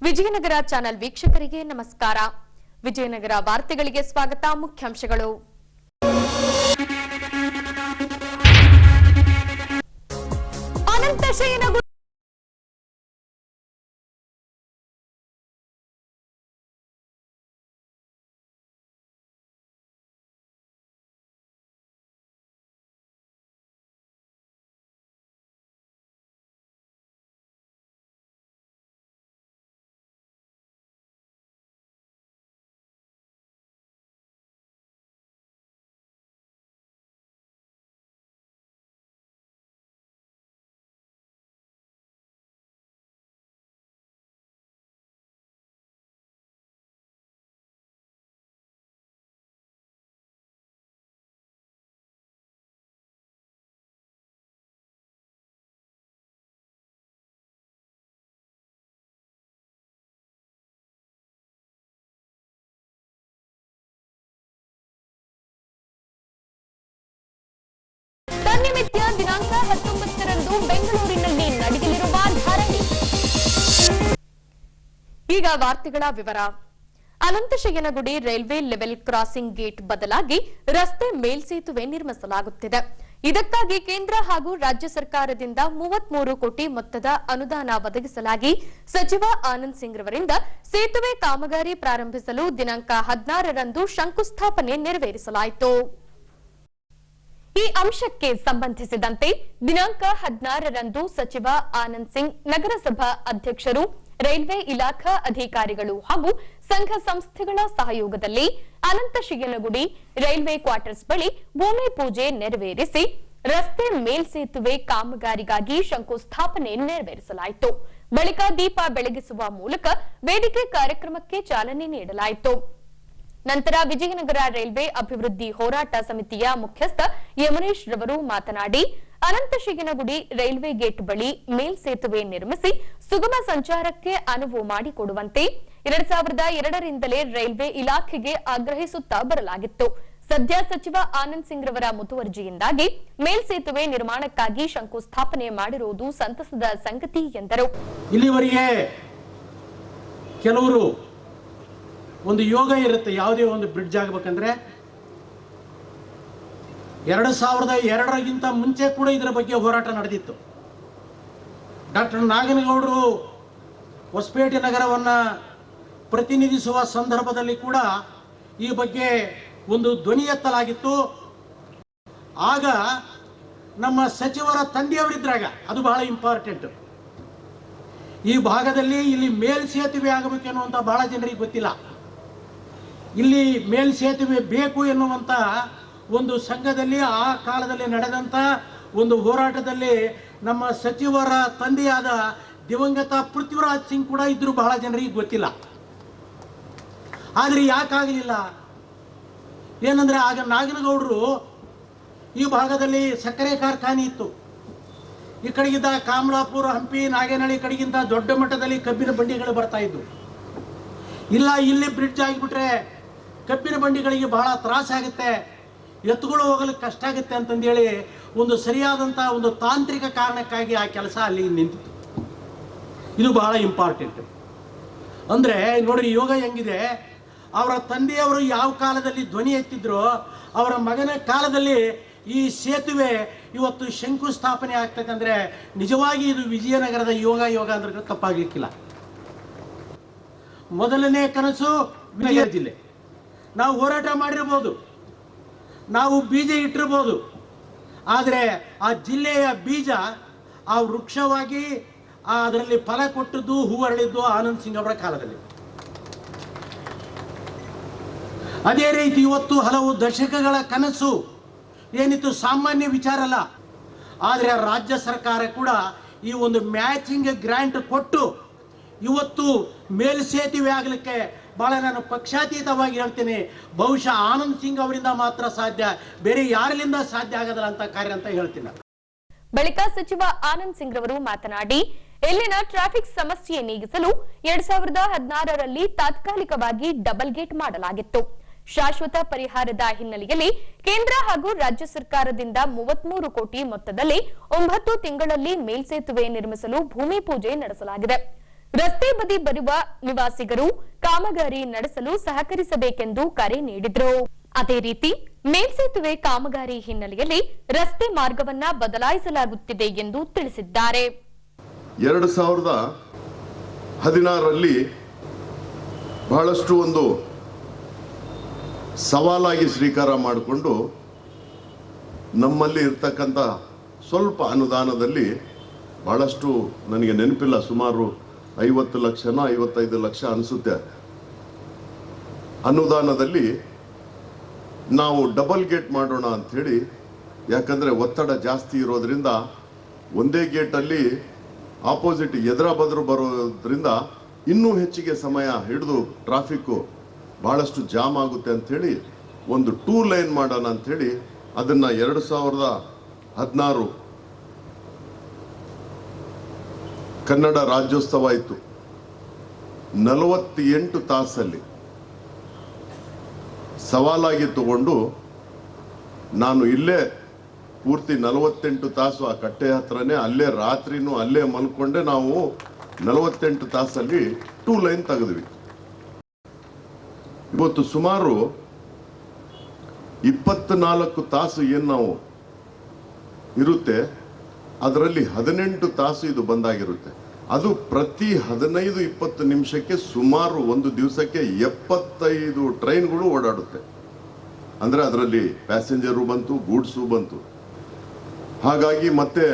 Vijayanagara channel ವೀಕ್ಷಕರಿಗೆ ನಮಸ್ಕಾರ. ವಿಜಯನಗರ ವಾರ್ತೆಗಳಿಗೆ ಸ್ವಾಗತ. ಮುಖ್ಯಾಂಶಗಳು. ಅನಂತಶಯನಗುಡಿ ತನ್ನಿಮಿತ್ತ ದಿನಾಂಕ 19ರಂದು ಬೆಂಗಳೂರಿನಲ್ಲಿ ನಡೆಯಲಿರುವ ಧರಣಿ. ಈಗ ವಾರ್ತೆಗಳ ವಿವರ. ಅನಂತಶಯನಗುಡಿ ರೈಲ್ವೆ ಲೆವೆಲ್ ಕ್ರಾಸಿಂಗ್ ಗೇಟ್ ಬದಲಾಗಿ ರಸ್ತೆ ಮೇಲ್ಸೇತುವೆ ನಿರ್ಮಿಸಲಾಗುತ್ತಿದೆ. ಇದಕ್ಕಾಗಿ ಕೇಂದ್ರ ಹಾಗೂ ರಾಜ್ಯ ಸರ್ಕಾರದಿಂದ 33 ಕೋಟಿ ಮೊತ್ತದ ಅನುದಾನ ಒದಗಿಸಲಾಗಿ ಸಚಿವ ಆನಂದ್ ಸಿಂಗ್ ರವರಿಂದ ಸೇತುವೆ ಕಾಮಗಾರಿ ಪ್ರಾರಂಭಿಸಲು ದಿನಾಂಕ 16ರಂದು ಶಂಕುಸ್ಥಾಪನೆ ನೆರವೇರಿಸಲಾಯಿತು. ಈ ಅಂಶಕ್ಕೆ ಸಂಬಂಧಿಸಿದಂತೆ ದಿನಾಂಕ 16ರಂದು ಸಚಿವ ಆನಂದ್ ಸಿಂಗ್, ನಗರಸಭಾ ಅಧ್ಯಕ್ಷರು, ರೈಲ್ವೆ ಇಲಾಖಾ ಅಧಿಕಾರಿಗಳು ಹಾಗೂ ಸಂಘ ಸಂಸ್ಥೆಗಳ ಸಹಯೋಗದಲ್ಲಿ ಅನಂತಶಯನಗುಡಿ ರೈಲ್ವೆ ಕ್ವಾರ್ಟರ್ಸ್ ಬಳಿ ಭೂಮಿ ಪೂಜೆ ನೆರವೇರಿಸಿ ರಸ್ತೆ ಮೇಲ್ಸೇತುವೆ ಕಾಮಗಾರಿಗಾಗಿ ಶಂಕುಸ್ಥಾಪನೆ ನೆರವೇರಿಸಲಾಯಿತು. ಬಳಿಕ ದೀಪ ಬೆಳಗಿಸುವ ಮೂಲಕ ವೇದಿಕೆ ಕಾರ್ಯಕ್ರಮಕ್ಕೆ ಚಾಲನೆ ನೀಡಲಾಯಿತು. ನಂತರ ವಿಜಯನಗರ ರೈಲ್ವೆ ಅಭಿವೃದ್ಧಿ ಹೋರಾಟ ಸಮಿತಿಯ ಮುಖ್ಯಸ್ಥ ಯಮನೇಶ್ ರವರು ಮಾತನಾಡಿ, ಅನಂತಶಯನಗುಡಿ ರೈಲ್ವೆ ಗೇಟ್ ಬಳಿ ಮೇಲ್ಸೇತುವೆ ನಿರ್ಮಿಸಿ ಸುಗಮ ಸಂಚಾರಕ್ಕೆ ಅನುವು ಮಾಡಿಕೊಡುವಂತೆ 2002ರಿಂದಲೇ ರೈಲ್ವೆ ಇಲಾಖೆಗೆ ಆಗ್ರಹಿಸುತ್ತಾ ಬರಲಾಗಿತ್ತು. ಸದ್ಯ ಸಚಿವ ಆನಂದ್ ಸಿಂಗ್ ರವರ ಮುತುವರ್ಜಿಯಿಂದಾಗಿ ಮೇಲ್ಸೇತುವೆ ನಿರ್ಮಾಣಕ್ಕಾಗಿ ಶಂಕುಸ್ಥಾಪನೆ ಮಾಡಿರುವುದು ಸಂತಸದ ಸಂಗತಿ ಎಂದರು. ಇಲ್ಲಿವರೆಗೆ ಕೆಲವರು ಒಂದು ಯೋಗ ಇರುತ್ತೆ, ಯಾವುದೇ ಒಂದು ಬ್ರಿಡ್ಜ್ ಆಗಬೇಕಂದ್ರೆ 2002ಗಿಂತ ಮುಂಚೆ ಕೂಡ ಇದರ ಬಗ್ಗೆ ಹೋರಾಟ ನಡೆದಿತ್ತು. ಡಾಕ್ಟರ್ ನಾಗನಗೌಡರು ಹೊಸಪೇಟೆ ನಗರವನ್ನು ಪ್ರತಿನಿಧಿಸುವ ಸಂದರ್ಭದಲ್ಲಿ ಕೂಡ ಈ ಬಗ್ಗೆ ಒಂದು ಧ್ವನಿ ಎತ್ತಲಾಗಿತ್ತು. ಆಗ ನಮ್ಮ ಸಚಿವರ ತಂದೆಯವರಿದ್ದಾಗ, ಅದು ಬಹಳ ಇಂಪಾರ್ಟೆಂಟ್, ಈ ಭಾಗದಲ್ಲಿ ಇಲ್ಲಿ ಮೇಲ್ಸೇತುವೆ ಆಗಬೇಕೆನ್ನುವಂಥ ಬಹಳ ಜನರಿಗೆ ಗೊತ್ತಿಲ್ಲ. ಇಲ್ಲಿ ಮೇಲ್ಸೇತುವೆ ಬೇಕು ಎನ್ನುವಂಥ ಒಂದು ಸಂಘದಲ್ಲಿ ಆ ಕಾಲದಲ್ಲಿ ನಡೆದಂಥ ಒಂದು ಹೋರಾಟದಲ್ಲಿ ನಮ್ಮ ಸಚಿವರ ತಂದೆಯಾದ ದಿವಂಗತ ಪೃಥ್ವಿರಾಜ್ ಸಿಂಗ್ ಕೂಡ ಇದ್ರು, ಬಹಳ ಜನರಿಗೆ ಗೊತ್ತಿಲ್ಲ. ಆದರೆ ಯಾಕಾಗಲಿಲ್ಲ ಏನಂದ್ರೆ, ಆಗ ನಾಗನಗೌಡರು ಈ ಭಾಗದಲ್ಲಿ ಸಕ್ಕರೆ ಕಾರ್ಖಾನೆ ಇತ್ತು. ಈ ಕಡೆಗಿದ್ದ ಕಾಮಲಾಪುರ, ಹಂಪಿ, ನಾಗೇನಹಳ್ಳಿ ಕಡೆಗಿಂತ ದೊಡ್ಡ ಮಟ್ಟದಲ್ಲಿ ಕಬ್ಬಿನ ಬಂಡಿಗಳು ಬರ್ತಾ ಇದ್ವು. ಇಲ್ಲ, ಇಲ್ಲಿ ಬ್ರಿಡ್ಜ್ ಆಗಿಬಿಟ್ರೆ ಕಬ್ಬಿನ ಬಂಡಿಗಳಿಗೆ ಬಹಳ ತ್ರಾಸಾಗುತ್ತೆ, ಎತ್ತುಗಳು ಹೋಗಲಿಕ್ಕೆ ಕಷ್ಟ ಆಗುತ್ತೆ ಅಂತಂದೇಳಿ ಒಂದು ಸರಿಯಾದಂಥ ಒಂದು ತಾಂತ್ರಿಕ ಕಾರಣಕ್ಕಾಗಿ ಆ ಕೆಲಸ ಅಲ್ಲಿ ನಿಂತಿತ್ತು. ಇದು ಬಹಳ ಇಂಪಾರ್ಟೆಂಟ್. ಅಂದರೆ ನೋಡ್ರಿ, ಯೋಗ ಹೆಂಗಿದೆ, ಅವರ ತಂದೆಯವರು ಯಾವ ಕಾಲದಲ್ಲಿ ಧ್ವನಿ ಎತ್ತಿದ್ರು, ಅವರ ಮಗನ ಕಾಲದಲ್ಲಿ ಈ ಸೇತುವೆ ಇವತ್ತು ಶಂಕುಸ್ಥಾಪನೆ ಆಗ್ತಕ್ಕಂದ್ರೆ ನಿಜವಾಗಿ ಇದು ವಿಜಯನಗರದ ಯೋಗ ಅಂದ್ರೆ ತಪ್ಪಾಗ್ಲಿಕ್ಕಿಲ್ಲ. ಮೊದಲನೇ ಕನಸು ವಿಜಯನಗರ ಜಿಲ್ಲೆ. ನಾವು ಹೋರಾಟ ಮಾಡಿರ್ಬೋದು, ನಾವು ಬೀಜ ಇಟ್ಟಿರ್ಬೋದು, ಆದರೆ ಆ ಜಿಲ್ಲೆಯ ಬೀಜ ಆ ವೃಕ್ಷವಾಗಿ ಅದರಲ್ಲಿ ಫಲ ಕೊಟ್ಟದ್ದು, ಹೂವರಳಿದ್ದು ಆನಂದ್ ಸಿಂಗ್ ಅವರ ಕಾಲದಲ್ಲಿ. ಅದೇ ರೀತಿ ಇವತ್ತು ಹಲವು ದಶಕಗಳ ಕನಸು ಏನಿತ್ತು ಸಾಮಾನ್ಯ ವಿಚಾರ ಅಲ್ಲ. ಆದರೆ ರಾಜ್ಯ ಸರ್ಕಾರ ಕೂಡ ಈ ಒಂದು ಮ್ಯಾಚಿಂಗ್ ಗ್ರಾಂಟ್ ಕೊಟ್ಟು ಇವತ್ತು ಮೇಲ್ಸೇತುವೆ ಆಗಲಿಕ್ಕೆ ಬಹಳ, ನಾನು ಪಕ್ಷಾತೀತವಾಗಿ ಹೇಳ್ತೀನಿ, ಬಹುಶಃ ಆನಂದ್ ಸಿಂಗ್ ಅವರಿಂದ ಮಾತ್ರ ಸಾಧ್ಯ, ಬೇರೆ ಯಾರಿಂದ ಸಾಧ್ಯ ಆಗೋದಿಲ್ಲ ಅಂತ ಕಾರ್ಯ ಅಂತ ಹೇಳ್ತೀನಿ. ಬಳಿಕ ಸಚಿವ ಆನಂದ್ ಸಿಂಗ್ ರವರು ಮಾತನಾಡಿ, ಇಲ್ಲಿನ ಟ್ರಾಫಿಕ್ ಸಮಸ್ಯೆ ನೀಗಿಸಲು 2016ರಲ್ಲಿ ತಾತ್ಕಾಲಿಕವಾಗಿ ಡಬಲ್ ಗೇಟ್ ಮಾಡಲಾಗಿತ್ತು. ಶಾಶ್ವತ ಪರಿಹಾರದ ಹಿನ್ನೆಲೆಯಲ್ಲಿ ಕೇಂದ್ರ ಹಾಗೂ ರಾಜ್ಯ ಸರ್ಕಾರದಿಂದ 33 ಕೋಟಿ ಮೊತ್ತದಲ್ಲಿ 9 ತಿಂಗಳಲ್ಲಿ ಮೇಲ್ಸೇತುವೆ ನಿರ್ಮಿಸಲು ಭೂಮಿ ಪೂಜೆ ನಡೆಸಲಾಗಿದೆ. ರಸ್ತೆ ಬದಿ ಬರುವ ನಿವಾಸಿಗರು ಕಾಮಗಾರಿ ನಡೆಸಲು ಸಹಕರಿಸಬೇಕೆಂದು ಕರೆ ನೀಡಿದರು. ಅದೇ ರೀತಿ ಮೇಲ್ಸೇತುವೆ ಕಾಮಗಾರಿ ಹಿನ್ನೆಲೆಯಲ್ಲಿ ರಸ್ತೆ ಮಾರ್ಗವನ್ನ ಬದಲಾಯಿಸಲಾಗುತ್ತಿದೆ ಎಂದು ತಿಳಿಸಿದ್ದಾರೆ. 2016ರಲ್ಲಿ ಬಹಳಷ್ಟು ಒಂದು ಸವಾಲಾಗಿ ಸ್ವೀಕಾರ ಮಾಡಿಕೊಂಡು ನಮ್ಮಲ್ಲಿ ಇರ್ತಕ್ಕಂಥ ಸ್ವಲ್ಪ ಅನುದಾನದಲ್ಲಿ ಬಹಳಷ್ಟು ನನಗೆ ನೆನಪಿಲ್ಲ, ಸುಮಾರು 50 ಲಕ್ಷನೋ 55 ಲಕ್ಷ ಅನಿಸುತ್ತೆ, ಅನುದಾನದಲ್ಲಿ ನಾವು ಡಬಲ್ ಗೇಟ್ ಮಾಡೋಣ ಅಂಥೇಳಿ. ಯಾಕಂದರೆ ಒತ್ತಡ ಜಾಸ್ತಿ ಇರೋದ್ರಿಂದ ಒಂದೇ ಗೇಟಲ್ಲಿ ಆಪೋಸಿಟ್ ಎದುರ ಬದ್ರು ಬರೋದ್ರಿಂದ ಇನ್ನೂ ಹೆಚ್ಚಿಗೆ ಸಮಯ ಹಿಡಿದು ಟ್ರಾಫಿಕ್ಕು ಬಹಳಷ್ಟು ಜಾಮ್ ಆಗುತ್ತೆ ಅಂಥೇಳಿ ಒಂದು 2 ಲೈನ್ ಮಾಡೋಣ ಅಂಥೇಳಿ ಅದನ್ನು 2016 ಕನ್ನಡ ರಾಜ್ಯೋತ್ಸವ ಇತ್ತು. 48 ತಾಸಲ್ಲಿ ಸವಾಲಾಗಿ ತಗೊಂಡು ನಾನು ಇಲ್ಲೇ ಪೂರ್ತಿ 48 ತಾಸು ಆ ಕಟ್ಟೆ ಹತ್ರನೇ ಅಲ್ಲೇ ರಾತ್ರಿನೂ ಅಲ್ಲೇ ಮಲ್ಕೊಂಡೆ ನಾವು 48 ತಾಸಲ್ಲಿ 2 ಲೈನ್ ತೆಗೆದ್ವಿ. ಇವತ್ತು ಸುಮಾರು 24 ತಾಸು ಏನು ನಾವು ಇರುತ್ತೆ ಅದರಲ್ಲಿ 18 ತಾಸು ಇದು ಬಂದಾಗಿರುತ್ತೆ. ಅದು ಪ್ರತಿ 15-20 ನಿಮಿಷಕ್ಕೆ ಸುಮಾರು ಒಂದು ದಿವಸಕ್ಕೆ 75 ಟ್ರೈನ್ಗಳು ಓಡಾಡುತ್ತೆ. ಅಂದರೆ ಅದರಲ್ಲಿ ಪ್ಯಾಸೆಂಜರು ಬಂತು, ಗೂಡ್ಸು ಬಂತು. ಹಾಗಾಗಿ ಮತ್ತೆ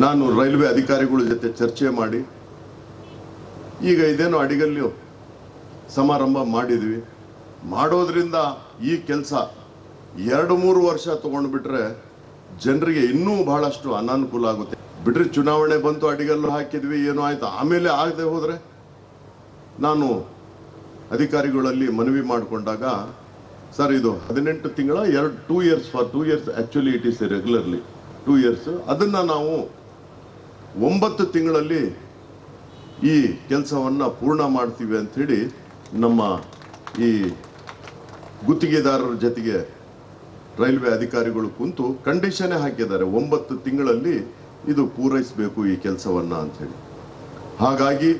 ನಾನು ರೈಲ್ವೆ ಅಧಿಕಾರಿಗಳ ಜೊತೆ ಚರ್ಚೆ ಮಾಡಿ ಈಗ ಇದೇನು ಅಡಿಗಲ್ಲು ಸಮಾರಂಭ ಮಾಡಿದ್ವಿ. ಮಾಡೋದ್ರಿಂದ ಈ ಕೆಲಸ 2-3 ವರ್ಷ ತಗೊಂಡು ಬಿಟ್ರೆ ಜನರಿಗೆ ಇನ್ನೂ ಬಹಳಷ್ಟು ಅನಾನುಕೂಲ ಆಗುತ್ತೆ. ಬಿಟ್ರೆ ಚುನಾವಣೆ ಬಂತು, ಅಡಿಗಲ್ಲು ಹಾಕಿದ್ವಿ, ಏನೋ ಆಯ್ತು, ಆಮೇಲೆ ಆಗದೆ ಹೋದರೆ ನಾನು ಅಧಿಕಾರಿಗಳಲ್ಲಿ ಮನವಿ ಮಾಡಿಕೊಂಡಾಗ, ಸರ್ ಇದು 18 ತಿಂಗಳ 2 years for 2 years, actually it is regularly 2 years, ಅದನ್ನು ನಾವು 9 ತಿಂಗಳಲ್ಲಿ ಈ ಕೆಲಸವನ್ನು ಪೂರ್ಣ ಮಾಡ್ತೀವಿ ಅಂಥೇಳಿ ನಮ್ಮ ಈ ಗುತ್ತಿಗೆದಾರರ ಜೊತೆಗೆ ರೈಲ್ವೆ ಅಧಿಕಾರಿಗಳು ಕುಂತು ಕಂಡೀಷನ್ನೇ ಹಾಕಿದ್ದಾರೆ, 9 ತಿಂಗಳಲ್ಲಿ ಇದು ಪೂರೈಸಬೇಕು ಈ ಕೆಲಸವನ್ನು ಅಂಥೇಳಿ. ಹಾಗಾಗಿ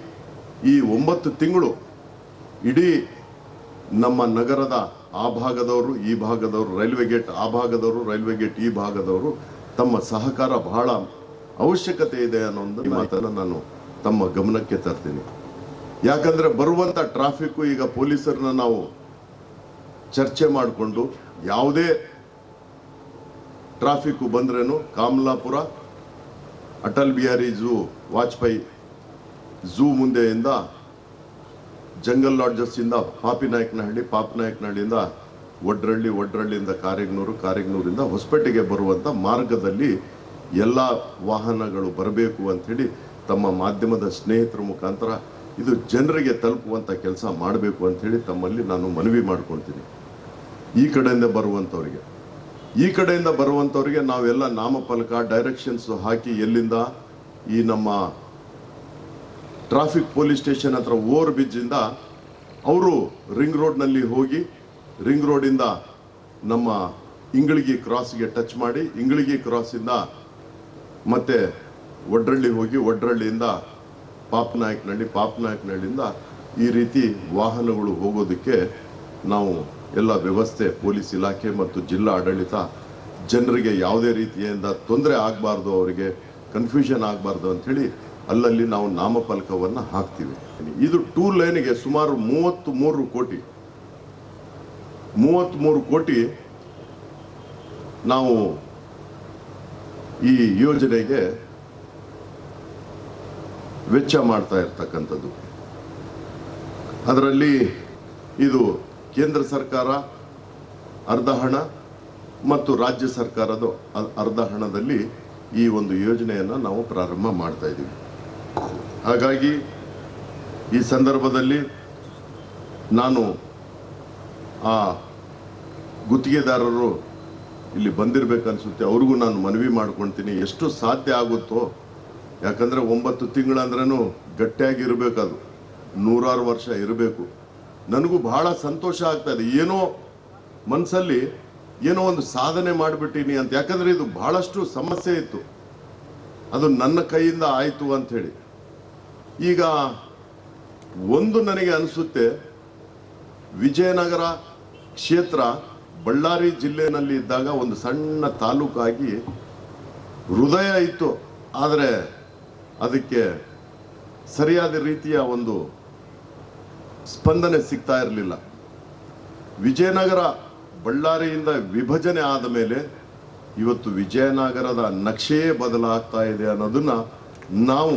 ಈ 9 ತಿಂಗಳು ಇಡೀ ನಮ್ಮ ನಗರದ ಆ ಭಾಗದವರು ಈ ಭಾಗದವರು, ರೈಲ್ವೆ ಗೇಟ್ ಆ ಭಾಗದವರು ರೈಲ್ವೆ ಗೇಟ್ ಈ ಭಾಗದವರು ತಮ್ಮ ಸಹಕಾರ ಬಹಳ ಅವಶ್ಯಕತೆ ಇದೆ ಅನ್ನೋ ಒಂದು ಮಾತನ್ನು ನಾನು ತಮ್ಮ ಗಮನಕ್ಕೆ ತರ್ತೀನಿ. ಯಾಕಂದ್ರೆ ಬರುವಂತ ಟ್ರಾಫಿಕ್ ಈಗ ಪೊಲೀಸರನ್ನ ನಾವು ಚರ್ಚೆ ಮಾಡಿಕೊಂಡು ಯಾವುದೇ ಟ್ರಾಫಿಕ್ ಬಂದ್ರೇನು ಕಾಮಲಾಪುರ ಅಟಲ್ ಬಿಹಾರಿ ವಾಜಪೇಯಿ ಝೂ ಮುಂದೆಯಿಂದ ಜಂಗಲ್ ಲಾಡ್ಜಸ್ ಇಂದ ಪಾಪಿನಾಯಕನಹಳ್ಳಿಯಿಂದ ಒಡ್ರಳ್ಳಿಯಿಂದ ಕಾರಿಗ್ನೂರಿಂದ ಹೊಸಪೇಟೆಗೆ ಬರುವಂತ ಮಾರ್ಗದಲ್ಲಿ ಎಲ್ಲ ವಾಹನಗಳು ಬರಬೇಕು ಅಂಥೇಳಿ ತಮ್ಮ ಮಾಧ್ಯಮದ ಸ್ನೇಹಿತರ ಮುಖಾಂತರ ಇದು ಜನರಿಗೆ ತಲುಪುವಂತ ಕೆಲಸ ಮಾಡಬೇಕು ಅಂಥೇಳಿ ತಮ್ಮಲ್ಲಿ ನಾನು ಮನವಿ ಮಾಡ್ಕೊಳ್ತೀನಿ. ಈ ಕಡೆಯಿಂದ ಬರುವಂಥವ್ರಿಗೆ ನಾವೆಲ್ಲ ನಾಮಫಲಕ ಡೈರೆಕ್ಷನ್ಸ್ ಹಾಕಿ ಎಲ್ಲಿಂದ ಈ ನಮ್ಮ ಟ್ರಾಫಿಕ್ ಪೊಲೀಸ್ ಸ್ಟೇಷನ್ ಹತ್ರ ಓವರ್ ಬ್ರಿಡ್ಜ್ ಇಂದ ಅವರು ರಿಂಗ್ ರೋಡ್ನಲ್ಲಿ ಹೋಗಿ ರಿಂಗ್ ರೋಡಿಂದ ನಮ್ಮ ಇಂಗಳಗಿ ಕ್ರಾಸ್ಗೆ ಟಚ್ ಮಾಡಿ ಇಂಗಳಗಿ ಕ್ರಾಸಿಂದ ಮತ್ತೆ ಒಡ್ರಳ್ಳಿ ಹೋಗಿ ಒಡ್ರಳ್ಳಿಯಿಂದ ಪಾಪನಾಯಕನಹಳ್ಳಿಯಿಂದ ಈ ರೀತಿ ವಾಹನಗಳು ಹೋಗೋದಕ್ಕೆ ನಾವು ಎಲ್ಲ ವ್ಯವಸ್ಥೆ ಪೊಲೀಸ್ ಇಲಾಖೆ ಮತ್ತು ಜಿಲ್ಲಾ ಆಡಳಿತ ಜನರಿಗೆ ಯಾವುದೇ ರೀತಿಯಿಂದ ತೊಂದರೆ ಆಗಬಾರ್ದು, ಅವರಿಗೆ ಕನ್ಫ್ಯೂಷನ್ ಆಗಬಾರ್ದು ಅಂಥೇಳಿ ಅಲ್ಲಲ್ಲಿ ನಾವು ನಾಮಫಲಕವನ್ನು ಹಾಕ್ತೀವಿ. ಇದು 2 ಲೈನ್ಗೆ ಸುಮಾರು 33 ಕೋಟಿ ನಾವು ಈ ಯೋಜನೆಗೆ ವೆಚ್ಚ ಮಾಡ್ತಾ ಇರ್ತಕ್ಕಂಥದ್ದು. ಅದರಲ್ಲಿ ಇದು ಕೇಂದ್ರ ಸರ್ಕಾರ ಅರ್ಧ ಹಣ ಮತ್ತು ರಾಜ್ಯ ಸರ್ಕಾರದ ಅರ್ಧ ಹಣದಲ್ಲಿ ಈ ಒಂದು ಯೋಜನೆಯನ್ನು ನಾವು ಪ್ರಾರಂಭ ಮಾಡ್ತಾ ಇದ್ದೀವಿ. ಹಾಗಾಗಿ ಈ ಸಂದರ್ಭದಲ್ಲಿ ನಾನು ಆ ಗುತ್ತಿಗೆದಾರರು ಇಲ್ಲಿ ಬಂದಿರಬೇಕನ್ಸುತ್ತೆ, ಅವ್ರಿಗೂ ನಾನು ಮನವಿ ಮಾಡ್ಕೊಳ್ತೀನಿ, ಎಷ್ಟು ಸಾಧ್ಯ ಆಗುತ್ತೋ. ಯಾಕಂದರೆ 9 ತಿಂಗಳಂದ್ರೂ ಗಟ್ಟಿಯಾಗಿರಬೇಕು, ಅದು 100 ವರ್ಷ ಇರಬೇಕು. ನನಗೂ ಬಹಳ ಸಂತೋಷ ಆಗ್ತಾ ಇದೆ, ಏನೋ ಮನಸ್ಸಲ್ಲಿ ಏನೋ ಒಂದು ಸಾಧನೆ ಮಾಡಿಬಿಟ್ಟಿನಿ ಅಂತ. ಯಾಕಂದರೆ ಇದು ಬಹಳಷ್ಟು ಸಮಸ್ಯೆ ಇತ್ತು, ಅದು ನನ್ನ ಕೈಯಿಂದ ಆಯಿತು ಅಂಥೇಳಿ. ಈಗ ಒಂದು ನನಗೆ ಅನಿಸುತ್ತೆ, ವಿಜಯನಗರ ಕ್ಷೇತ್ರ ಬಳ್ಳಾರಿ ಜಿಲ್ಲೆಯಲ್ಲಿ ಇದ್ದಾಗ ಒಂದು ಸಣ್ಣ ತಾಲೂಕಾಗಿ ಹೃದಯ ಇತ್ತು, ಆದರೆ ಅದಕ್ಕೆ ಸರಿಯಾದ ರೀತಿಯ ಒಂದು ಸ್ಪಂದನೆ ಸಿಗ್ತಾ ಇರಲಿಲ್ಲ. ವಿಜಯನಗರ ಬಳ್ಳಾರಿಯಿಂದ ವಿಭಜನೆ ಆದ ಮೇಲೆ ಇವತ್ತು ವಿಜಯನಗರದ ನಕ್ಷೆಯೇ ಬದಲಾಗ್ತಾ ಇದೆ ಅನ್ನೋದನ್ನ ನಾವು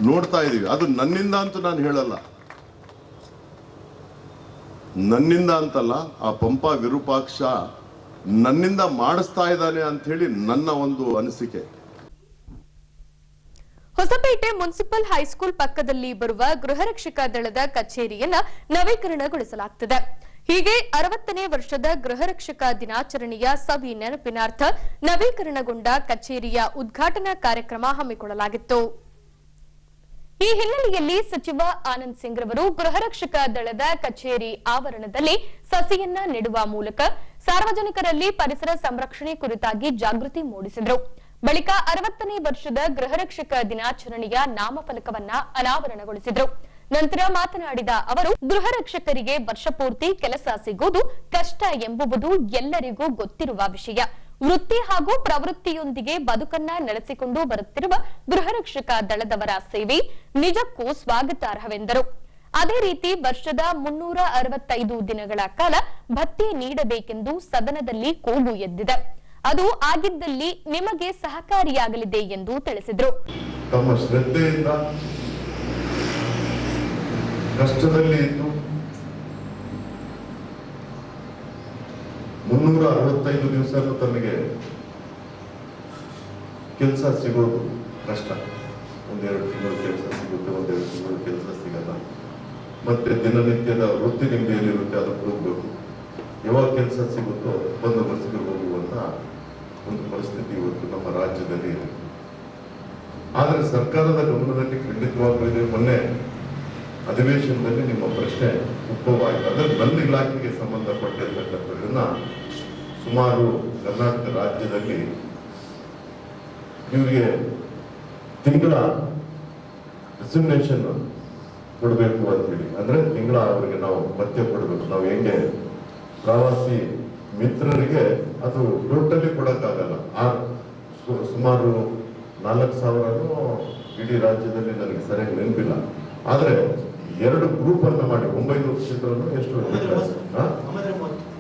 ನೋಡ್ತಾ ಇದ್ದೀವಿ. ಅದು ನನ್ನಿಂದ ಅಂತೂ ನಾನು ಹೇಳಲ್ಲ, ನನ್ನಿಂದ ಅಂತಲ್ಲ, ಆ ಪಂಪ ವಿರೂಪಾಕ್ಷ ನನ್ನಿಂದ ಮಾಡಿಸ್ತಾ ಇದ್ದಾನೆ ಅಂತ ಹೇಳಿ ನನ್ನ ಒಂದು ಅನಿಸಿಕೆ. ಹೊಸಪೇಟೆ ಮುನ್ಸಿಪಲ್ ಹೈಸ್ಕೂಲ್ ಪಕ್ಕದಲ್ಲಿ ಬರುವ ಗೃಹರಕ್ಷಕ ದಳದ ಕಚೇರಿಯನ್ನ ನವೀಕರಣಗೊಳಿಸಲಾಗುತ್ತದೆ. ಹೀಗೆ 60ನೇ ವರ್ಷದ ಗೃಹರಕ್ಷಕ ದಿನಾಚರಣೆಯ ಸವಿ ನೆನಪಿನಾರ್ಥ ನವೀಕರಣಗೊಂಡ ಕಚೇರಿಯ ಉದ್ಘಾಟನಾ ಕಾರ್ಯಕ್ರಮ ಹಮ್ಮಿಕೊಳ್ಳಲಾಗಿತ್ತು. ಈ ಹಿನ್ನೆಲೆಯಲ್ಲಿ ಸಚಿವ ಆನಂದ್ ಸಿಂಗ್ ರವರು ಗೃಹರಕ್ಷಕ ದಳದ ಕಚೇರಿ ಆವರಣದಲ್ಲಿ ಸಸಿಯನ್ನ ನೆಡುವ ಮೂಲಕ ಸಾರ್ವಜನಿಕರಲ್ಲಿ ಪರಿಸರ ಸಂರಕ್ಷಣೆ ಕುರಿತಾಗಿ ಜಾಗೃತಿ ಮೂಡಿಸಿದರು. ಬಳಿಕ 60ನೇ ವರ್ಷದ ಗೃಹರಕ್ಷಕ ದಿನಾಚರಣೆಯ ನಾಮಫಲಕವನ್ನ ಅನಾವರಣಗೊಳಿಸಿದರು. ನಂತರ ಮಾತನಾಡಿದ ಅವರು, ಗೃಹರಕ್ಷಕರಿಗೆ ವರ್ಷಪೂರ್ತಿ ಕೆಲಸ ಸಿಗುವುದು ಕಷ್ಟ ಎಂಬುದು ಎಲ್ಲರಿಗೂ ಗೊತ್ತಿರುವ ವಿಷಯ. ವೃತ್ತಿ ಹಾಗೂ ಪ್ರವೃತ್ತಿಯೊಂದಿಗೆ ಬದುಕನ್ನ ನಡೆಸಿಕೊಂಡು ಬರುತ್ತಿರುವ ಗೃಹರಕ್ಷಕ ದಳದವರ ಸೇವೆ ನಿಜಕ್ಕೂ ಸ್ವಾಗತಾರ್ಹವೆಂದರು. ಅದೇ ರೀತಿ ವರ್ಷದ 365 ದಿನಗಳ ಕಾಲ ಭತ್ಯೆ ನೀಡಬೇಕೆಂದು ಸದನದಲ್ಲಿ ಕೂಗು ಎದ್ದಿದೆ. ಅದು ಆಗಿದ್ದಲ್ಲಿ ನಿಮಗೆ ಸಹಕಾರಿಯಾಗಲಿದೆ ಎಂದು ತಿಳಿಸಿದರು. ತಮ್ಮ ಶ್ರದ್ಧೆಯಿಂದ ಕಷ್ಟದಲ್ಲಿ ಇದ್ದು 365 ದಿವಸ ತಮಗೆ ಕೆಲಸ ಸಿಗೋದು ಕಷ್ಟ. ಒಂದೆರಡು ತಿಂಗಳು ಕೆಲಸ ಸಿಗುತ್ತೆ, ಒಂದೆರಡು ತಿಂಗಳು ಕೆಲಸ ಸಿಗಲ್ಲ. ಮತ್ತೆ ದಿನನಿತ್ಯದ ವೃತ್ತಿ ನಿಮ್ದು ಏನಿರುತ್ತೆ ಅದಕ್ಕೆ ಹೋಗ್ಬೇಕು. ಯಾವಾಗ ಕೆಲಸ ಸಿಗುತ್ತೋ ಬಂದೋಬಸ್ತಿಗೆ ಹೋಗುವಂತ ಒಂದು ಪರಿಸ್ಥಿತಿ ಇವತ್ತು ನಮ್ಮ ರಾಜ್ಯದಲ್ಲಿ ಇದೆ. ಆದರೆ ಸರ್ಕಾರದ ಗಮನದಲ್ಲಿ ಖಂಡಿತವಾಗ್ಲೂ ಇದೆ. ಮೊನ್ನೆ ಅಧಿವೇಶನದಲ್ಲಿ ನಿಮ್ಮ ಪ್ರಶ್ನೆ ಉದ್ಭವವಾಯಿತು. ಅದರ ನನ್ನ ಇಲಾಖೆಗೆ ಸಂಬಂಧಪಟ್ಟಿರ್ತಕ್ಕಂಥದ್ದನ್ನ ಸುಮಾರು ಕರ್ನಾಟಕ ರಾಜ್ಯದಲ್ಲಿ ಇವರಿಗೆ ತಿಂಗಳ ರೆಸಿಗ್ನೇಷನ್ ಕೊಡಬೇಕು ಅಂತ ಹೇಳಿ, ಅಂದ್ರೆ ತಿಂಗಳ ಅವರಿಗೆ ನಾವು ಭತ್ಯೆ ಕೊಡಬೇಕು. ನಾವು ಹೆಂಗೆ ಪ್ರವಾಸಿ ಮಿತ್ರರಿಗೆ ಅದು ಟೋಟಲಿ ಕೊಡಕ್ಕಾಗಲ್ಲ. ಸುಮಾರು 4,000 ಇಡೀ ರಾಜ್ಯದಲ್ಲಿ ನನಗೆ ಸರಿಯಾಗಿ ನೆನಪಿಲ್ಲ. ಆದ್ರೆ 2 ಗ್ರೂಪ್ ಅನ್ನ ಮಾಡಿ 900 ಕ್ಷೇತ್ರವನ್ನು ಎಷ್ಟು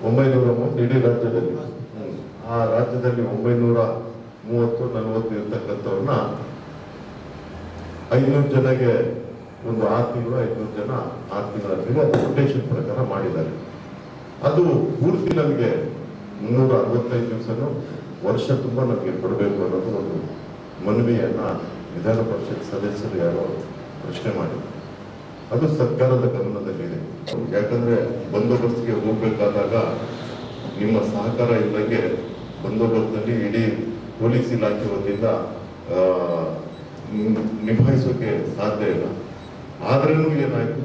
930 ಇಡೀ ರಾಜ್ಯದಲ್ಲಿ. ಆ ರಾಜ್ಯದಲ್ಲಿ 930-40 ಇರ್ತಕ್ಕಂಥವ್ರನ್ನ 500 ಜನಗೆ ಒಂದು 6 ತಿಂಗಳು, 500 ಜನ 6 ತಿಂಗಳ ರೊಟೇಷನ್ ಪ್ರಕಾರ ಮಾಡಿದ್ದಾರೆ. ಅದು ಪೂರ್ತಿ ನಮಗೆ 365 ದಿವಸನೂ ವರ್ಷ ತುಂಬಾ ನಮಗೆ ಕೊಡಬೇಕು ಅನ್ನೋದು ಒಂದು ಮನವಿಯನ್ನ ವಿಧಾನ ಪರಿಷತ್ ಸದಸ್ಯರು ಯಾರೋ ಪ್ರಶ್ನೆ ಮಾಡಿದ್ರು. ಅದು ಸರ್ಕಾರದ ಗಮನದಲ್ಲಿದೆ. ಯಾಕಂದ್ರೆ ಬಂದೋಬಸ್ತಿಗೆ ಹೋಗ್ಬೇಕಾದಾಗ ನಿಮ್ಮ ಸಹಕಾರ ಇಲ್ಲಂಗೆ ಬಂದೋಬಸ್ತ್ನಲ್ಲಿ ಇಡೀ ಪೊಲೀಸ್ ಇಲಾಖೆ ವತಿಯಿಂದ ನಿಭಾಯಿಸೋಕೆ ಸಾಧ್ಯ ಇಲ್ಲ. ಆದ್ರೂ ಏನಾಯ್ತು,